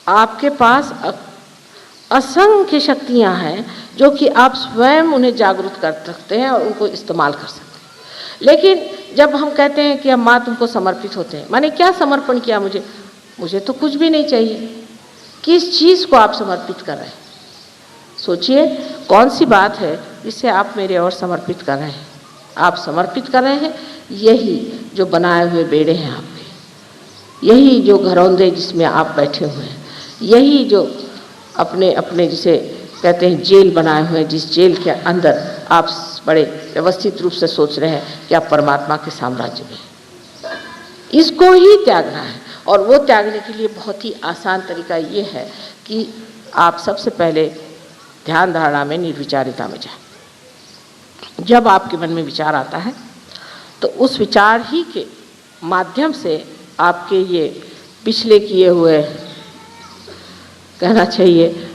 आपके पास असंख्य शक्तियां हैं जो कि आप स्वयं उन्हें जागरूक कर सकते हैं और उनको इस्तेमाल कर सकते हैं। लेकिन जब हम कहते हैं कि हम माँ तुमको समर्पित होते हैं, माने क्या समर्पण किया मुझे तो कुछ भी नहीं चाहिए। किस चीज़ को आप समर्पित कर रहे हैं? सोचिए कौन सी बात है जिससे आप मेरे और समर्पित कर रहे हैं? आप समर्पित कर रहे हैं यही जो बनाए हुए बेड़े हैं आपके, यही जो घरौंदे जिसमें आप बैठे हुए हैं, यही जो अपने अपने जिसे कहते हैं जेल बनाए हुए हैं, जिस जेल के अंदर आप बड़े व्यवस्थित रूप से सोच रहे हैं कि आप परमात्मा के साम्राज्य में, इसको ही त्यागना है। और वो त्यागने के लिए बहुत ही आसान तरीका ये है कि आप सबसे पहले ध्यान धारणा में निर्विचारिता में जाए। जब आपके मन में विचार आता है तो उस विचार ही के माध्यम से आपके ये पिछले किए हुए, कहना चाहिए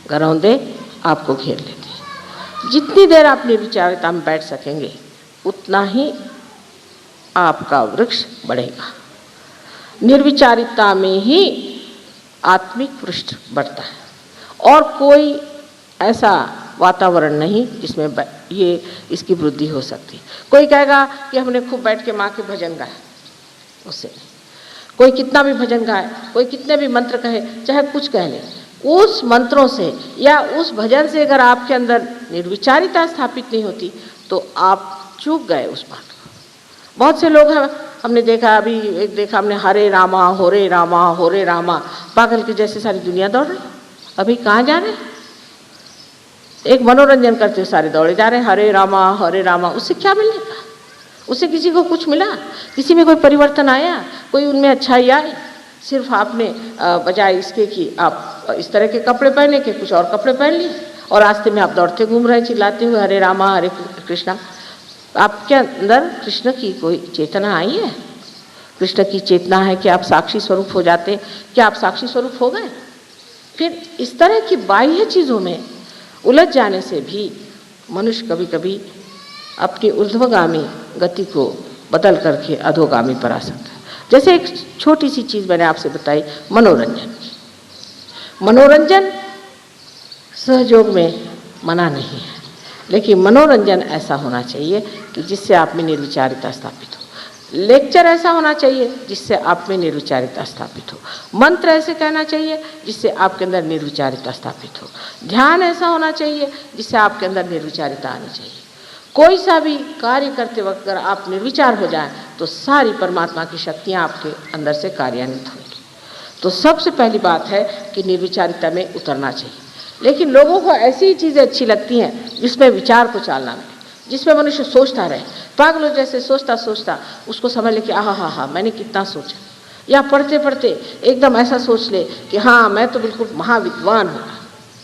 घरौंदे आपको घेर लेते हैं। जितनी देर आप निर्विचारिता में बैठ सकेंगे उतना ही आपका वृक्ष बढ़ेगा। निर्विचारिता में ही आत्मिक पृष्ठ बढ़ता है और कोई ऐसा वातावरण नहीं जिसमें ये इसकी वृद्धि हो सकती। कोई कहेगा कि हमने खूब बैठ के माँ के भजन गाए, उससे नहीं। कोई कितना भी भजन गाए, कोई कितने भी मंत्र कहे, चाहे कुछ कह ले, उस मंत्रों से या उस भजन से अगर आपके अंदर निर्विचारिता स्थापित नहीं होती तो आप चूक गए उस बात को। बहुत से लोग हैं, हमने देखा, अभी एक देखा हमने, हरे रामा होरे रामा होरे रामा, पागल के जैसे सारी दुनिया दौड़ रही। अभी कहाँ जा रहे? एक मनोरंजन करते हुए सारे दौड़े जा रहे हैं, हरे रामा। उससे क्या मिलेगा? उससे किसी को कुछ मिला? किसी में कोई परिवर्तन आया? कोई उनमें अच्छाई आई? सिर्फ आपने बजाय इसके कि आप इस तरह के कपड़े पहने के कुछ और कपड़े पहन लिए और रास्ते में आप दौड़ते घूम रहे चिल्लाते हुए हरे रामा हरे कृष्णा। आपके अंदर कृष्ण की कोई चेतना आई है? कृष्ण की चेतना है कि आप साक्षी स्वरूप हो जाते, क्या आप साक्षी स्वरूप हो गए? फिर इस तरह की बाह्य चीज़ों में उलझ जाने से भी मनुष्य कभी कभी अपनी ऊर्ध्वगामी गति को बदल करके अधोगामी पर आ सकता है। जैसे एक छोटी सी चीज़ मैंने आपसे बताई, मनोरंजन सहयोग में मना नहीं है, लेकिन मनोरंजन ऐसा होना चाहिए कि जिससे आप में निर्विचारिता स्थापित हो। लेक्चर ऐसा होना चाहिए जिससे आप में निर्विचारिता स्थापित हो। मंत्र ऐसे कहना चाहिए जिससे आपके अंदर निर्विचारिता स्थापित हो। ध्यान ऐसा होना चाहिए जिससे आपके अंदर निर्विचारिता आनी चाहिए। कोई सा भी कार्य करते वक्त अगर आप निर्विचार हो जाएं तो सारी परमात्मा की शक्तियाँ आपके अंदर से कार्यान्वित होंगी। तो सबसे पहली बात है कि निर्विचारिता में उतरना चाहिए। लेकिन लोगों को ऐसी ही चीज़ें अच्छी लगती हैं जिसमें विचार को चालना मिले, जिसमें मनुष्य सोचता रहे, पागलों जैसे सोचता उसको समझ ले कि हा मैंने कितना सोचा, या पढ़ते पढ़ते एकदम ऐसा सोच ले कि हाँ मैं तो बिल्कुल महाविद्वान हूँ।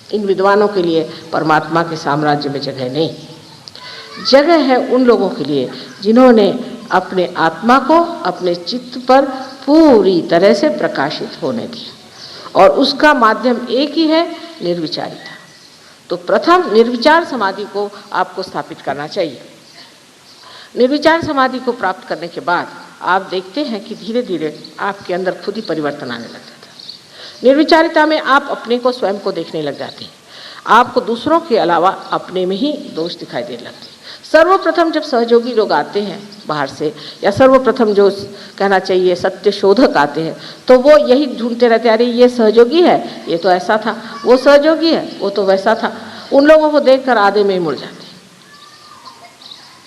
इन विद्वानों के लिए परमात्मा के साम्राज्य में जगह नहीं। जगह है उन लोगों के लिए जिन्होंने अपने आत्मा को अपने चित्त पर पूरी तरह से प्रकाशित होने दिया, और उसका माध्यम एक ही है, निर्विचारिता। तो प्रथम निर्विचार समाधि को आपको स्थापित करना चाहिए। निर्विचार समाधि को प्राप्त करने के बाद आप देखते हैं कि धीरे धीरे आपके अंदर खुद ही परिवर्तन आने लग जाता है। निर्विचारिता में आप अपने को, स्वयं को देखने लग जाते हैं। आपको दूसरों के अलावा अपने में ही दोष दिखाई देने लगते हैं। सर्वप्रथम जब सहयोगी लोग आते हैं बाहर से, या सर्वप्रथम जो कहना चाहिए सत्य शोधक आते हैं, तो वो यही ढूंढते रहते हैं, अरे ये सहयोगी है, ये तो ऐसा था, वो सहयोगी है, वो तो वैसा था। उन लोगों को देखकर आधे में ही मुड़ जाते हैं।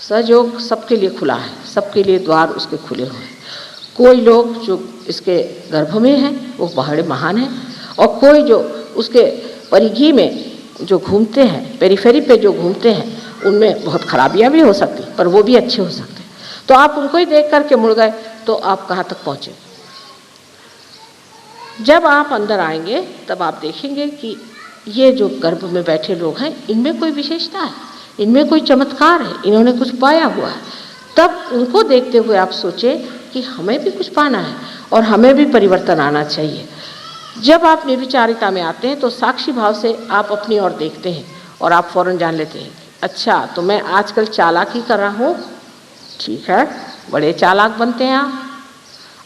सहयोग सबके लिए खुला है, सबके लिए द्वार उसके खुले हुए हैं। कोई लोग जो इसके गर्भ में हैं वो बड़े महान हैं, और कोई जो उसके परिधि में जो घूमते हैं, पेरीफेरी पे जो घूमते हैं, उनमें बहुत खराबियां भी हो सकती, पर वो भी अच्छे हो सकते हैं। तो आप उनको ही देख करके मुड़ गए तो आप कहाँ तक पहुँचे? जब आप अंदर आएंगे तब आप देखेंगे कि ये जो गर्भ में बैठे लोग हैं, इनमें कोई विशेषता है, इनमें कोई चमत्कार है, इन्होंने कुछ पाया हुआ है। तब उनको देखते हुए आप सोचें कि हमें भी कुछ पाना है और हमें भी परिवर्तन आना चाहिए। जब आप निर्विचारिता में आते हैं तो साक्षी भाव से आप अपनी ओर देखते हैं और आप फौरन जान लेते हैं, अच्छा तो मैं आजकल चालाकी कर रहा हूँ, ठीक है, बड़े चालाक बनते हैं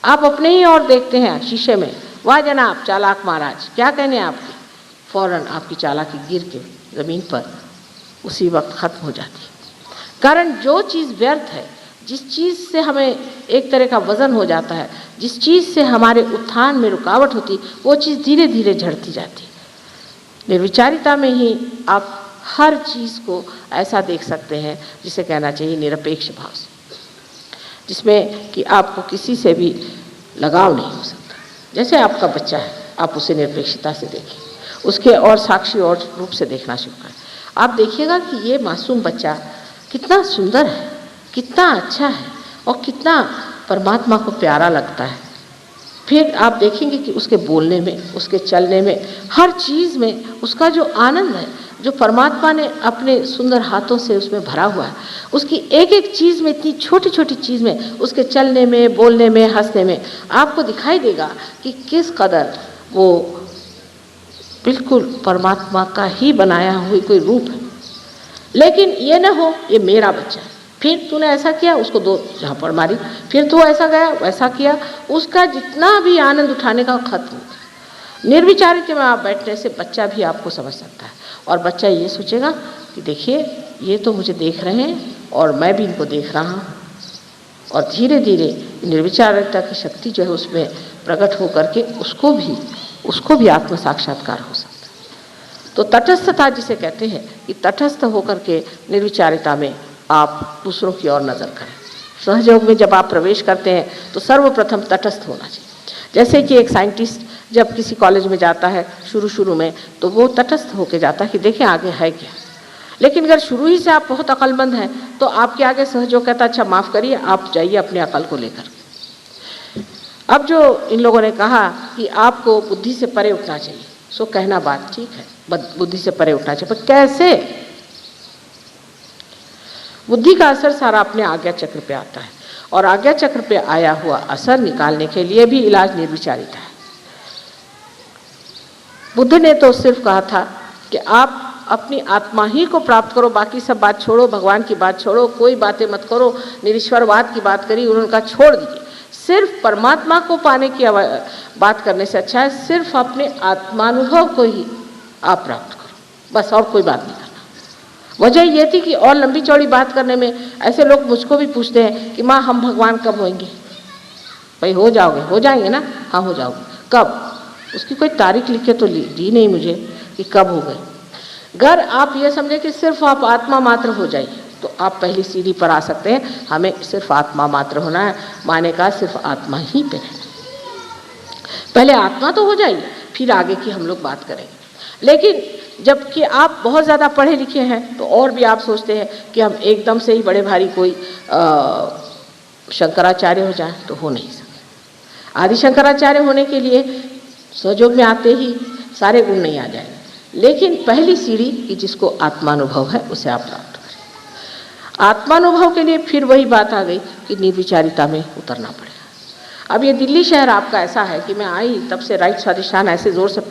आप अपने ही ओर देखते हैं शीशे में वाह जनाब चालाक महाराज, क्या कहने आपके, फौरन आपकी चालाकी गिर के ज़मीन पर उसी वक्त ख़त्म हो जाती है। कारण जो चीज़ व्यर्थ है, जिस चीज़ से हमें एक तरह का वज़न हो जाता है, जिस चीज़ से हमारे उत्थान में रुकावट होती, वो चीज़ धीरे धीरे झड़ती जाती है। निर्विचारिता में ही आप हर चीज़ को ऐसा देख सकते हैं, जिसे कहना चाहिए निरपेक्ष भाव से, जिसमें कि आपको किसी से भी लगाव नहीं हो सकता। जैसे आपका बच्चा है, आप उसे निरपेक्षता से देखें, उसके और साक्षी और रूप से देखना शुरू करें। आप देखिएगा कि ये मासूम बच्चा कितना सुंदर है, कितना अच्छा है और कितना परमात्मा को प्यारा लगता है। फिर आप देखेंगे कि उसके बोलने में, उसके चलने में, हर चीज़ में उसका जो आनंद है, जो परमात्मा ने अपने सुंदर हाथों से उसमें भरा हुआ है, उसकी एक एक चीज़ में, इतनी छोटी छोटी चीज़ में, उसके चलने में, बोलने में, हंसने में आपको दिखाई देगा कि किस कदर वो बिल्कुल परमात्मा का ही बनाया हुआ कोई रूप है। लेकिन ये न हो ये मेरा बच्चा है, फिर तूने ऐसा किया, उसको दो झापड़ मारी, फिर तू ऐसा गया वैसा किया, उसका जितना भी आनंद उठाने का खत्म। निर्विचारिता में आप बैठने से बच्चा भी आपको समझ सकता है और बच्चा ये सोचेगा कि देखिए ये तो मुझे देख रहे हैं और मैं भी इनको देख रहा हूँ, और धीरे धीरे निर्विचारिता की शक्ति जो है उसमें प्रकट होकर के उसको भी आत्म साक्षात्कार हो सकता है। तो तटस्थता जिसे कहते हैं कि तटस्थ होकर के निर्विचारिता में आप दूसरों की ओर नज़र करें। सहयोग में जब आप प्रवेश करते हैं तो सर्वप्रथम तटस्थ होना चाहिए। जैसे कि एक साइंटिस्ट जब किसी कॉलेज में जाता है शुरू में, तो वो तटस्थ होकर जाता है कि देखें आगे है क्या। लेकिन अगर शुरू ही से आप बहुत अक्लमंद हैं तो आपके आगे सहयोग कहता अच्छा माफ़ करिए, आप जाइए अपने अकल को लेकर। अब जो इन लोगों ने कहा कि आपको बुद्धि से परे उठना चाहिए, सो कहना बात ठीक है, बुद्धि से परे उठना चाहिए, पर कैसे? बुद्धि का असर सारा अपने आज्ञा चक्र पे आता है और आज्ञा चक्र पे आया हुआ असर निकालने के लिए भी इलाज निर्विचारिता है। बुद्ध ने तो सिर्फ कहा था कि आप अपनी आत्मा ही को प्राप्त करो, बाकी सब बात छोड़ो, भगवान की बात छोड़ो, कोई बातें मत करो, निरीश्वरवाद की बात करी उनका छोड़ दीजिए। सिर्फ परमात्मा को पाने की बात करने से अच्छा है सिर्फ अपने आत्मानुभव को ही आप प्राप्त करो, बस और कोई बात नहीं करना। वजह ये थी कि और लंबी चौड़ी बात करने में ऐसे लोग मुझको भी पूछते हैं कि माँ हम भगवान कब होंगे? भाई हो जाओगे, हो जाएंगे ना? हाँ हो जाओगे, कब? उसकी कोई तारीख लिख के तो दी नहीं मुझे कि कब हो गए। अगर आप ये समझे कि सिर्फ आप आत्मा मात्र हो जाइए तो आप पहली सीढ़ी पर आ सकते हैं। हमें सिर्फ आत्मा मात्र होना है, माने का सिर्फ आत्मा ही पे रहना। पहले आत्मा तो हो जाइए, फिर आगे की हम लोग बात करेंगे। लेकिन जबकि आप बहुत ज़्यादा पढ़े लिखे हैं तो और भी आप सोचते हैं कि हम एकदम से ही बड़े भारी कोई शंकराचार्य हो जाए, तो हो नहीं सकता। आदि शंकराचार्य होने के लिए सहयोग में आते ही सारे गुण नहीं आ जाएंगे, लेकिन पहली सीढ़ी कि जिसको आत्मानुभव है उसे आप प्राप्त करें। आत्मानुभव के लिए फिर वही बात आ गई कि निर्विचारिता में उतरना पड़ेगा। अब ये दिल्ली शहर आपका ऐसा है कि मैं आई तब से राइट स्वाधिष्ठान ऐसे ज़ोर से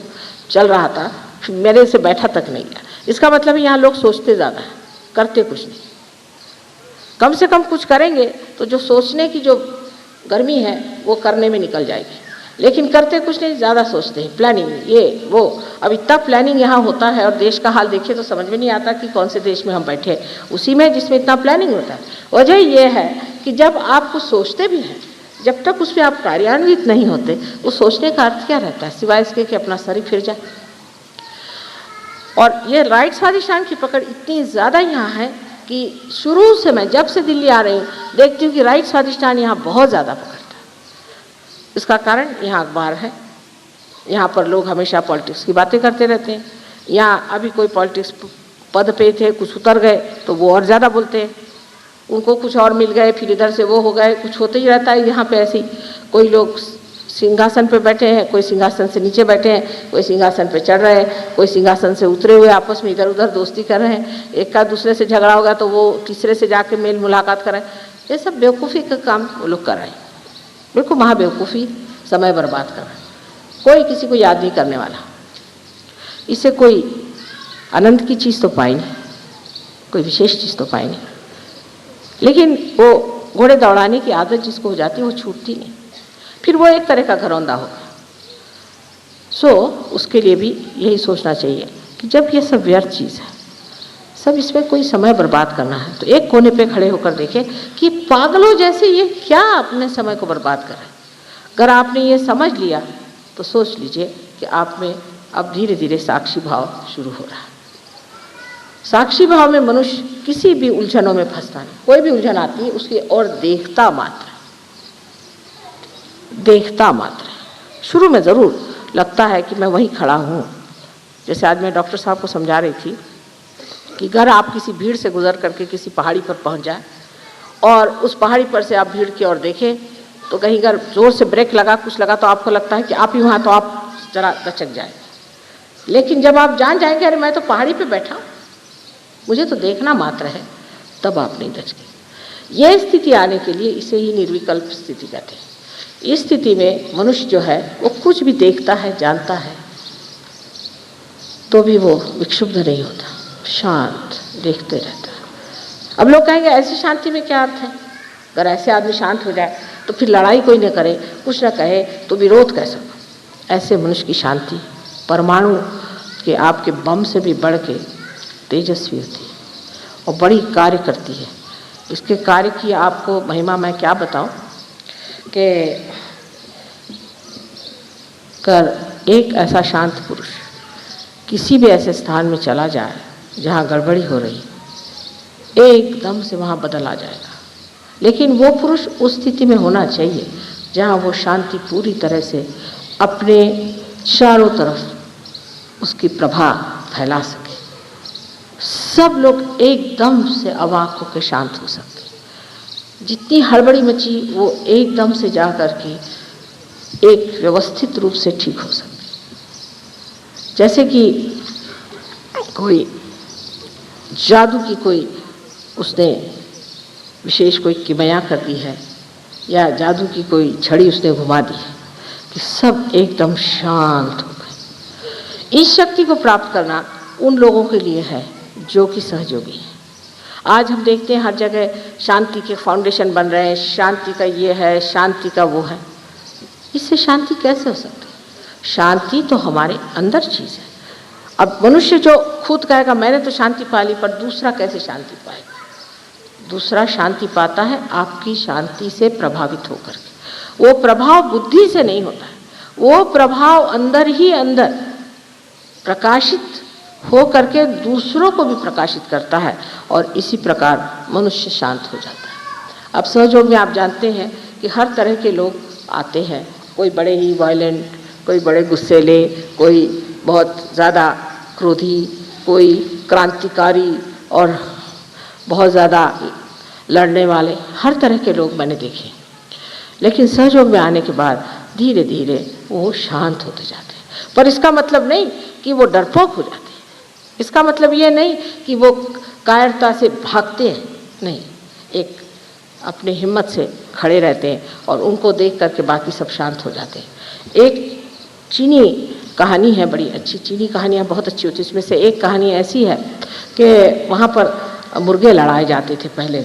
चल रहा था, मेरे से बैठा तक नहीं गया। इसका मतलब यहाँ लोग सोचते ज़्यादा हैं, करते कुछ नहीं। कम से कम कुछ करेंगे तो जो सोचने की जो गर्मी है वो करने में निकल जाएगी, लेकिन करते कुछ नहीं, ज़्यादा सोचते हैं, प्लानिंग ये वो। अब इतना प्लानिंग यहाँ होता है और देश का हाल देखिए तो समझ में नहीं आता कि कौन से देश में हम बैठे, उसी में जिसमें इतना प्लानिंग होता है। वजह ये है कि जब आप कुछ सोचते भी हैं, जब तक उस पर आप कार्यान्वित नहीं होते, उस सोचने का अर्थ क्या रहता है सिवाय इसके कि अपना शरीर फिर जाए। और ये राइट स्वाधिष्ठान की पकड़ इतनी ज़्यादा यहाँ है कि शुरू से मैं जब से दिल्ली आ रही हूँ देखती हूँ कि राइट स्वाधिष्ठान यहाँ बहुत ज़्यादा पकड़ता है। इसका कारण यहाँ अखबार है, यहाँ पर लोग हमेशा पॉलिटिक्स की बातें करते रहते हैं। यहाँ अभी कोई पॉलिटिक्स पद पे थे, कुछ उतर गए तो वो और ज़्यादा बोलते हैं, उनको कुछ और मिल गए, फिर इधर से वो हो गए, कुछ होते ही रहता है यहाँ पे। ऐसे ही कोई लोग सिंहासन पे बैठे हैं, कोई सिंहासन से नीचे बैठे हैं, कोई सिंहासन पे चढ़ रहे हैं, कोई सिंहासन से उतरे हुए आपस में इधर उधर दोस्ती कर रहे हैं। एक का दूसरे से झगड़ा होगा तो वो तीसरे से जाके मेल मुलाकात करें। ये सब बेवकूफ़ी का काम वो लोग कर रहे हैं, बिल्कुल महाबेवकूफ़ी, समय बर्बाद कर रहे हैं। कोई किसी को याद नहीं करने वाला, इससे कोई आनंद की चीज़ तो पाई नहीं, कोई विशेष चीज़ तो पाई नहीं। लेकिन वो घोड़े दौड़ाने की आदत जिसको हो जाती है वो छूटती नहीं, फिर वो एक तरह का घरौंदा होगा। उसके लिए भी यही सोचना चाहिए कि जब ये सब व्यर्थ चीज़ है, सब इसमें कोई समय बर्बाद करना है, तो एक कोने पे खड़े होकर देखें कि पागलों जैसे ये क्या अपने समय को बर्बाद कर रहे हैं। अगर आपने ये समझ लिया तो सोच लीजिए कि आप में अब धीरे धीरे साक्षी भाव शुरू हो रहा है। साक्षी भाव में मनुष्य किसी भी उलझनों में फंसता नहीं। कोई भी उलझन आती है उसकी और देखता मात्र है। शुरू में ज़रूर लगता है कि मैं वहीं खड़ा हूँ। जैसे आज मैं डॉक्टर साहब को समझा रही थी कि अगर आप किसी भीड़ से गुजर करके किसी पहाड़ी पर पहुँच जाए और उस पहाड़ी पर से आप भीड़ की ओर देखें तो कहीं अगर ज़ोर से ब्रेक लगा कुछ लगा तो आपको लगता है कि आप ही वहाँ, तो आप जरा दचक जाए। लेकिन जब आप जान जाएंगे अरे मैं तो पहाड़ी पे बैठा हूँ, मुझे तो देखना मात्र है, तब आप नहीं दचके। यह स्थिति आने के लिए इसे ही निर्विकल्प स्थिति कहते हैं। इस स्थिति में मनुष्य जो है वो कुछ भी देखता है, जानता है, तो भी वो विक्षुब्ध नहीं होता, शांत देखते रहता है। अब लोग कहेंगे ऐसी शांति में क्या अर्थ है? अगर ऐसे आदमी शांत हो जाए तो फिर लड़ाई कोई न करे, कुछ न कहे तो विरोध कैसा? ऐसे मनुष्य की शांति परमाणु के आपके बम से भी बढ़ के तेजस्वी होती है और बड़ी कार्य करती है। इसके कार्य की आपको महिमा मैं क्या बताऊं कि एक ऐसा शांत पुरुष किसी भी ऐसे स्थान में चला जाए जहाँ गड़बड़ी हो रही, एकदम से वहाँ बदल आ जाएगा। लेकिन वो पुरुष उस स्थिति में होना चाहिए जहाँ वो शांति पूरी तरह से अपने चारों तरफ उसकी प्रभा फैला सके। सब लोग एकदम से अवाक होकर शांत हो सकते। जितनी हड़बड़ी मची वो एकदम से जा कर के एक व्यवस्थित रूप से ठीक हो सकते। जैसे कि कोई जादू की कोई उसने विशेष कोई किमया कर दी है या जादू की कोई छड़ी उसने घुमा दी है कि सब एकदम शांत हो गए। इस शक्ति को प्राप्त करना उन लोगों के लिए है जो कि सहयोगी है। आज हम देखते हैं हर जगह शांति के फाउंडेशन बन रहे हैं, शांति का ये है, शांति का वो है। इससे शांति कैसे हो सकती है? शांति तो हमारे अंदर चीज़ है। अब मनुष्य जो खुद कहेगा मैंने तो शांति पा ली, पर दूसरा कैसे शांति पाएगा? दूसरा शांति पाता है आपकी शांति से प्रभावित होकर के। वो प्रभाव बुद्धि से नहीं होता है, वो प्रभाव अंदर ही अंदर प्रकाशित हो करके दूसरों को भी प्रकाशित करता है और इसी प्रकार मनुष्य शांत हो जाता है। अब सहयोग में आप जानते हैं कि हर तरह के लोग आते हैं, कोई बड़े ही वायलेंट, कोई बड़े गुस्सेले, कोई बहुत ज़्यादा क्रोधी, कोई क्रांतिकारी और बहुत ज़्यादा लड़ने वाले, हर तरह के लोग मैंने देखे। लेकिन सहयोग में आने के बाद धीरे धीरे वो शांत होते जाते हैं। पर इसका मतलब नहीं कि वो डरपोक हो जाते हैं, इसका मतलब ये नहीं कि वो कायरता से भागते हैं, नहीं, एक अपने हिम्मत से खड़े रहते हैं और उनको देख करके बाकी सब शांत हो जाते हैं। एक चीनी कहानी है, बड़ी अच्छी, चीनी कहानियाँ बहुत अच्छी होती है। इसमें से एक कहानी ऐसी है कि वहाँ पर मुर्गे लड़ाए जाते थे पहले।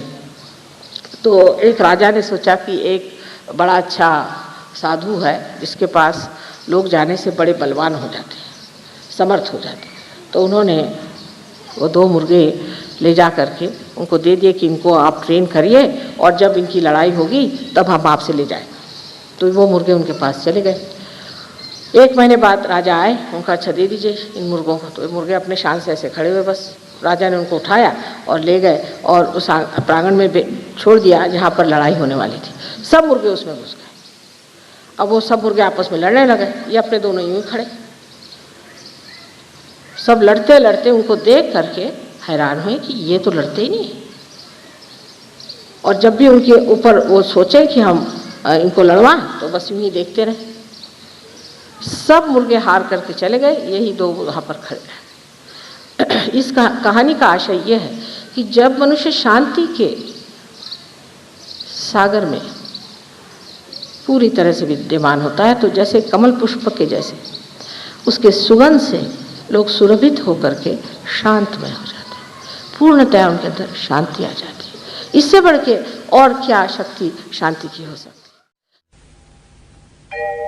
तो एक राजा ने सोचा कि एक बड़ा अच्छा साधु है जिसके पास लोग जाने से बड़े बलवान हो जाते हैं, समर्थ हो जाते हैं। तो उन्होंने वो 2 मुर्गे ले जा करके उनको दे दिए कि इनको आप ट्रेन करिए और जब इनकी लड़ाई होगी तब हम आपसे ले जाएंगे। तो वो मुर्गे उनके पास चले गए। 1 महीने बाद राजा आए, उनका अच्छा दे दीजिए इन मुर्गों को। तो ये मुर्गे अपने शान से ऐसे खड़े हुए, बस राजा ने उनको उठाया और ले गए और उस प्रांगण में छोड़ दिया जहाँ पर लड़ाई होने वाली थी। सब मुर्गे उसमें घुस गए। अब वो सब मुर्गे आपस में लड़ने लगे, ये अपने दोनों यूं ही खड़े। सब लड़ते लड़ते उनको देख करके हैरान हुए कि ये तो लड़ते ही नहीं। और जब भी उनके ऊपर वो सोचे कि हम इनको लड़वाएं तो बस यूं ही देखते रहे। सब मुर्गे हार करके चले गए, यही 2 वहाँ पर खड़े रहे। इस कहानी का आशय यह है कि जब मनुष्य शांति के सागर में पूरी तरह से विद्यमान होता है तो जैसे कमल पुष्प के जैसे उसके सुगंध से लोग सुरभित होकर के शांतमय हो जाते हैं, पूर्णतया उनके अंदर शांति आ जाती है। इससे बढ़ के और क्या शक्ति शांति की हो सकती है?